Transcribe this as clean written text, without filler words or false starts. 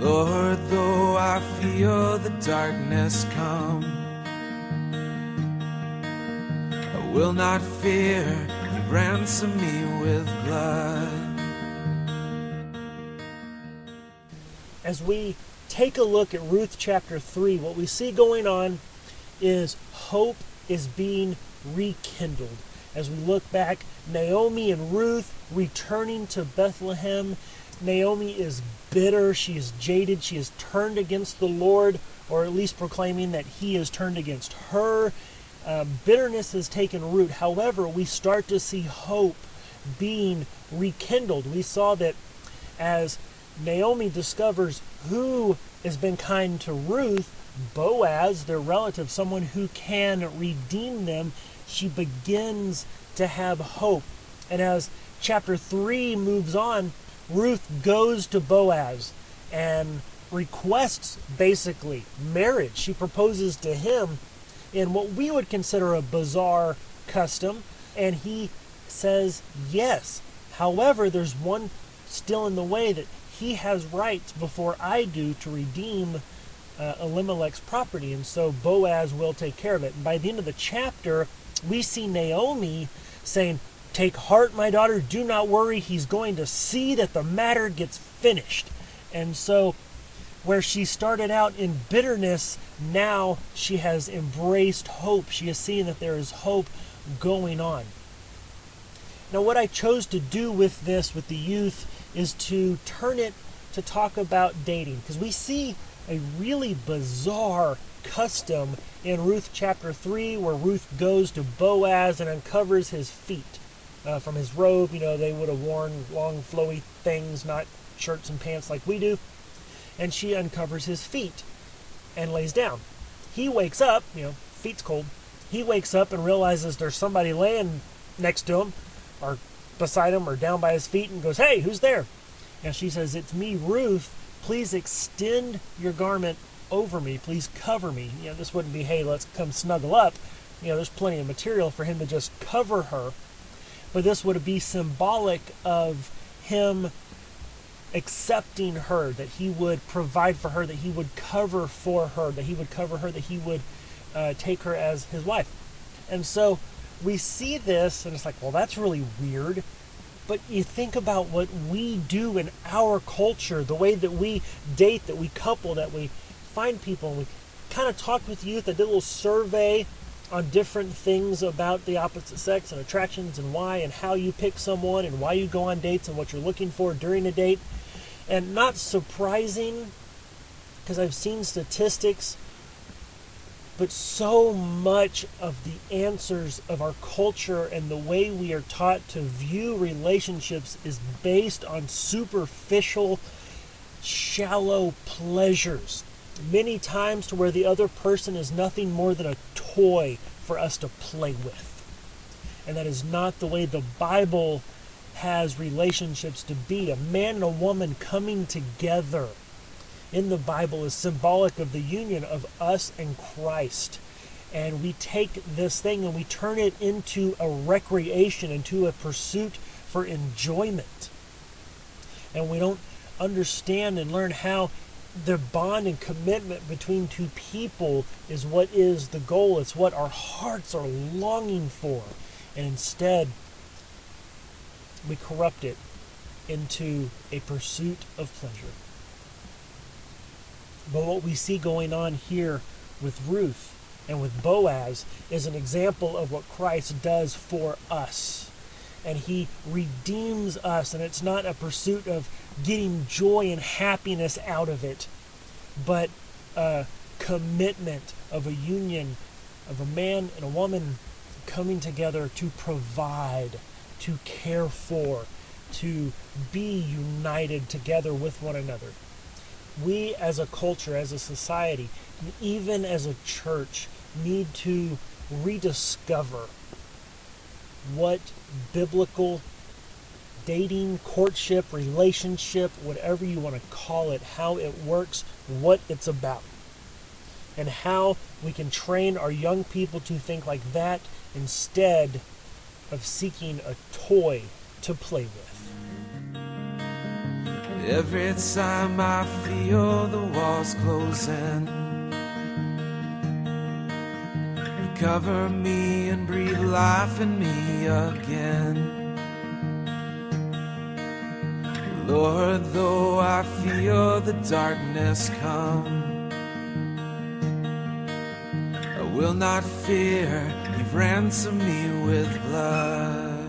Lord, though I feel the darkness come, I will not fear. You ransom me with blood. As we take a look at Ruth chapter 3, what we see going on is hope is being rekindled. As we look back, Naomi and Ruth returning to Bethlehem. Naomi is bitter, she is jaded, she is turned against the Lord, or at least proclaiming that he is turned against her. Bitterness has taken root. However, we start to see hope being rekindled. We saw that as Naomi discovers who has been kind to Ruth, Boaz, their relative, someone who can redeem them, she begins to have hope. And as chapter 3 moves on, Ruth goes to Boaz and requests basically marriage. She proposes to him in what we would consider a bizarre custom, and he says yes. However, there's one still in the way, that he has rights before I do to redeem Elimelech's property, and so Boaz will take care of it. And by the end of the chapter, we see Naomi saying, "Take heart, my daughter, do not worry. He's going to see that the matter gets finished." And so where she started out in bitterness, now she has embraced hope. She has seen that there is hope going on. Now, what I chose to do with this, with the youth, is to turn it to talk about dating, because we see a really bizarre custom in Ruth chapter 3 where Ruth goes to Boaz and uncovers his feet from his robe. They would have worn long flowy things, not shirts and pants like we do, and she uncovers his feet and lays down. He wakes up, feet's cold, he wakes up and realizes there's somebody laying next to him or beside him or down by his feet, and goes, "Hey, who's there?" And she says, "It's me, Ruth. Please extend your garment over me. Please cover me." This wouldn't be, "Hey, let's come snuggle up." There's plenty of material for him to just cover her. But this would be symbolic of him accepting her, that he would provide for her, that he would cover for her, that he would cover her, that he would take her as his wife. And so we see this, and it's like, well, that's really weird. But you think about what we do in our culture, the way that we date, that we couple, that we find people. And we kind of talked with youth. I did a little survey on different things about the opposite sex and attractions and why and how you pick someone and why you go on dates and what you're looking for during a date. And not surprising, because I've seen statistics, but so much of the answers of our culture and the way we are taught to view relationships is based on superficial, shallow pleasures. Many times to where the other person is nothing more than a toy for us to play with. And that is not the way the Bible has relationships to be. A man and a woman coming together in the Bible is symbolic of the union of us and Christ. And we take this thing and we turn it into a recreation, into a pursuit for enjoyment. And we don't understand and learn how the bond and commitment between two people is what is the goal. It's what our hearts are longing for. And instead, we corrupt it into a pursuit of pleasure. But what we see going on here with Ruth and with Boaz is an example of what Christ does for us. And he redeems us, and it's not a pursuit of getting joy and happiness out of it, but a commitment of a union of a man and a woman coming together to provide, to care for, to be united together with one another. We as a culture, as a society, and even as a church, need to rediscover what biblical dating, courtship, relationship, whatever you want to call it, how it works, what it's about, and how we can train our young people to think like that instead of seeking a toy to play with. Every time I feel the walls close in, you cover me and breathe life in me again. Lord, though I feel the darkness come, I will not fear. You've ransomed me with blood.